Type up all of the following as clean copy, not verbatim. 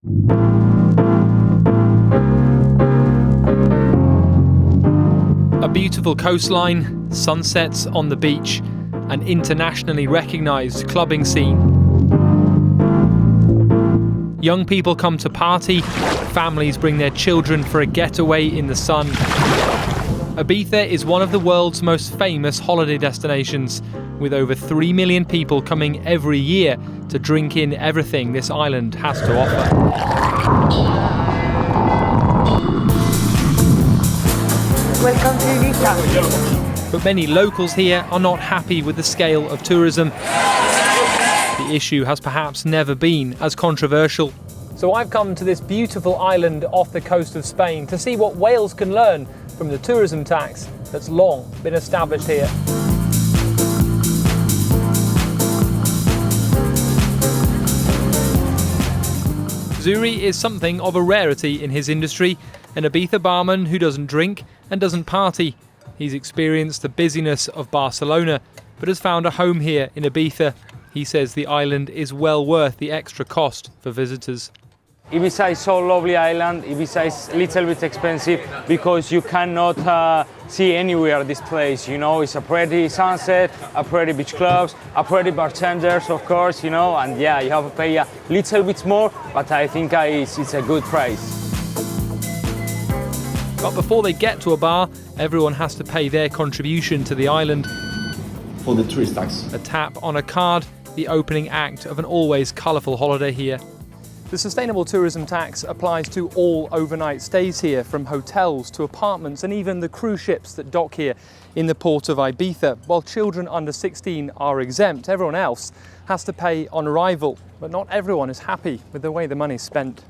A beautiful coastline, sunsets on the beach, an internationally recognised clubbing scene. Young people come to party, families bring their children for a getaway in the sun. Ibiza is one of the world's most famous holiday destinations, with over 3 million people coming every year to drink in everything this island has to offer. Welcome to Ibiza. But many locals here are not happy with the scale of tourism. The issue has perhaps never been as controversial. So I've come to this beautiful island off the coast of Spain to see what Wales can learn from the tourism tax that's long been established here. Zuri is something of a rarity in his industry, an Ibiza barman who doesn't drink and doesn't party. He's experienced the busyness of Barcelona, but has found a home here in Ibiza. He says the island is well worth the extra cost for visitors. Ibiza is so lovely island. Ibiza is a little bit expensive because you cannot see anywhere this place, you know. It's a pretty sunset, a pretty beach clubs, a pretty bartenders, of course, you know, and yeah, you have to pay a little bit more, but I think it's a good price. But before they get to a bar, everyone has to pay their contribution to the island. For the tourist tax. A tap on a card, the opening act of an always colourful holiday here. The sustainable tourism tax applies to all overnight stays here, from hotels to apartments and even the cruise ships that dock here in the port of Ibiza. While children under 16 are exempt, everyone else has to pay on arrival. But not everyone is happy with the way the money is spent.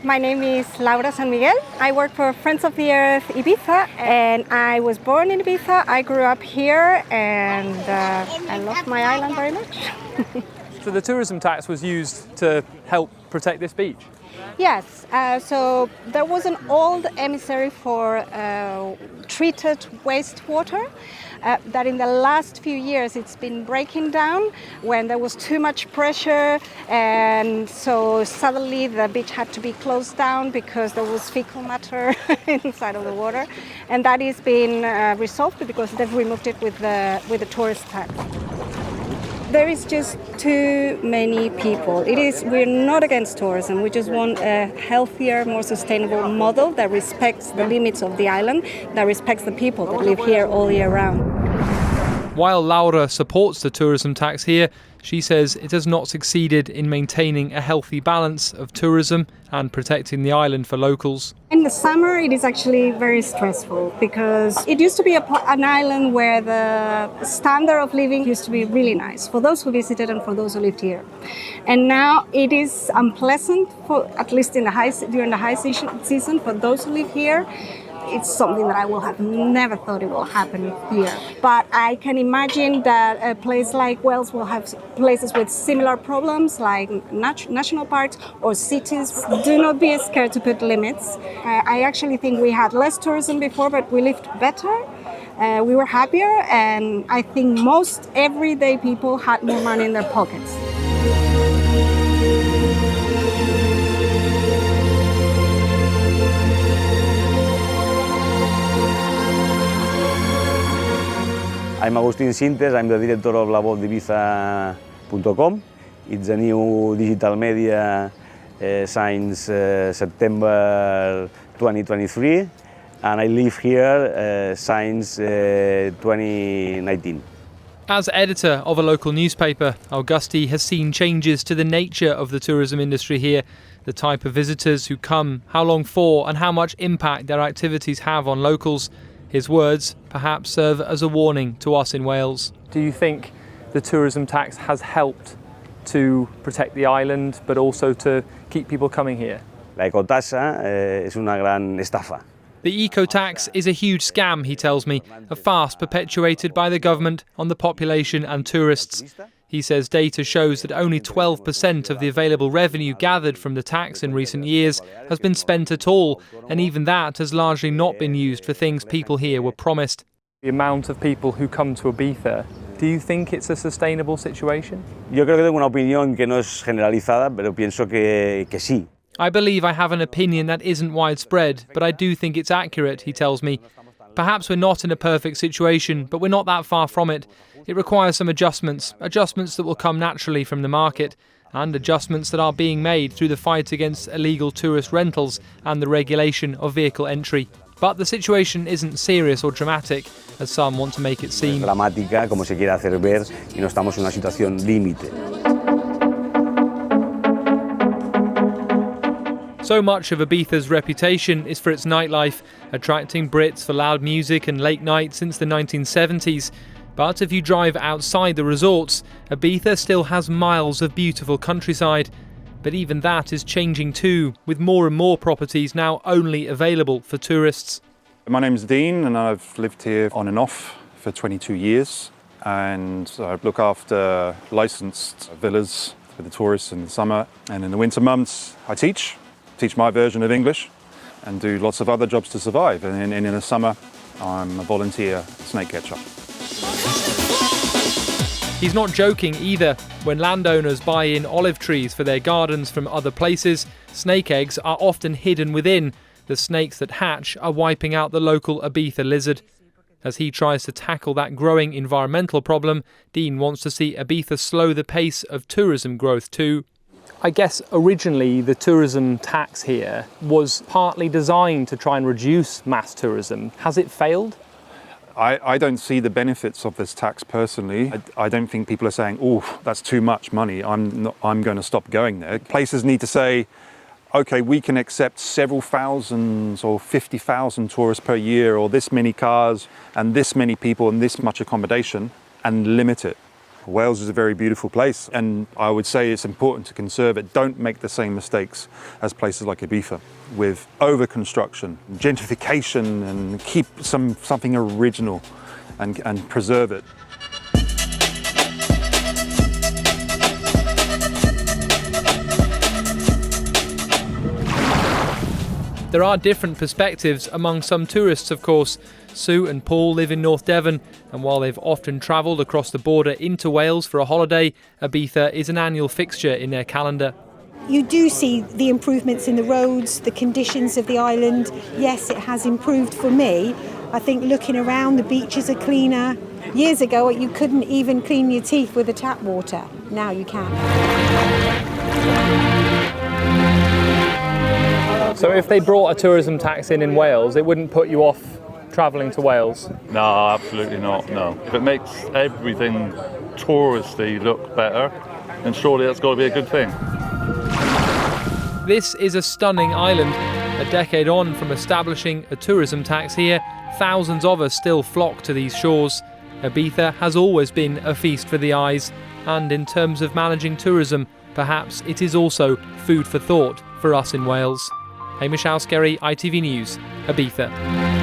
My name is Laura San Miguel. I work for Friends of the Earth Ibiza, and I was born in Ibiza. I grew up here, and I love my island very much. So the tourism tax was used to help protect this beach? Yes, so there was an old emissary for treated wastewater that in the last few years it's been breaking down when there was too much pressure, and so suddenly the beach had to be closed down because there was fecal matter inside of the water, and that is being resolved because they've removed it with the tourist tax. There is just too many people. We're not against tourism. We just want a healthier, more sustainable model that respects the limits of the island, that respects the people that live here all year round. While Laura supports the tourism tax here, she says it has not succeeded in maintaining a healthy balance of tourism and protecting the island for locals. In the summer, it is actually very stressful because it used to be an island where the standard of living used to be really nice for those who visited and for those who lived here. And now it is unpleasant, for at least during the high season, for those who live here. It's something that I will have never thought it will happen here. But I can imagine that a place like Wales will have places with similar problems, like national parks or cities. Do not be scared to put limits. I actually think we had less tourism before, but we lived better. We were happier, and I think most everyday people had more money in their pockets. I'm Agustín Sintes, I'm the director of Ibiza.com. It's a new digital media since September 2023, and I live here since 2019. As editor of a local newspaper, Augusti has seen changes to the nature of the tourism industry here, the type of visitors who come, how long for, and how much impact their activities have on locals. His words perhaps serve as a warning to us in Wales. Do you think the tourism tax has helped to protect the island, but also to keep people coming here? La ecotasa es una gran estafa. The eco-tax is a huge scam, he tells me, a farce perpetuated by the government on the population and tourists. He says data shows that only 12% of the available revenue gathered from the tax in recent years has been spent at all, and even that has largely not been used for things people here were promised. The amount of people who come to Ibiza, do you think it's a sustainable situation? Yo creo que tengo una opinión que no es generalizada, pero pienso que sí. I believe I have an opinion that isn't widespread, but I do think it's accurate, he tells me. Perhaps we're not in a perfect situation, but we're not that far from it. It requires some adjustments that will come naturally from the market, and adjustments that are being made through the fight against illegal tourist rentals and the regulation of vehicle entry. But the situation isn't serious or dramatic, as some want to make it seem. Dramática, como se quiere hacer ver, y no estamos en una situación límite. So much of Ibiza's reputation is for its nightlife, attracting Brits for loud music and late nights since the 1970s. But if you drive outside the resorts, Ibiza still has miles of beautiful countryside. But even that is changing too, with more and more properties now only available for tourists. My name's Dean and I've lived here on and off for 22 years. And I look after licensed villas for the tourists in the summer. And in the winter months I teach my version of English and do lots of other jobs to survive. And in the summer I'm a volunteer snake catcher. He's not joking either. When landowners buy in olive trees for their gardens from other places, snake eggs are often hidden within. The snakes that hatch are wiping out the local Ibiza lizard. As he tries to tackle that growing environmental problem, Dean wants to see Ibiza slow the pace of tourism growth too. I guess originally the tourism tax here was partly designed to try and reduce mass tourism. Has it failed? I don't see the benefits of this tax personally. I don't think people are saying, oh, that's too much money, I'm going to stop going there. Places need to say, okay, we can accept several thousands or 50,000 tourists per year, or this many cars and this many people and this much accommodation, and limit it. Wales is a very beautiful place, and I would say it's important to conserve it. Don't make the same mistakes as places like Ibiza with over-construction, gentrification, and keep something original and preserve it. There are different perspectives among some tourists, of course. Sue and Paul live in North Devon, and while they've often travelled across the border into Wales for a holiday, Ibiza is an annual fixture in their calendar. You do see the improvements in the roads, the conditions of the island. Yes, it has improved for me. I think looking around, the beaches are cleaner. Years ago, you couldn't even clean your teeth with the tap water. Now you can. So if they brought a tourism tax in Wales, it wouldn't put you off travelling to Wales? No, absolutely not, no. If it makes everything touristy look better, then surely that's got to be a good thing. This is a stunning island. A decade on from establishing a tourism tax here, thousands of us still flock to these shores. Ibiza has always been a feast for the eyes, and in terms of managing tourism, perhaps it is also food for thought for us in Wales. Hamish Alskerry, ITV News, Ibiza.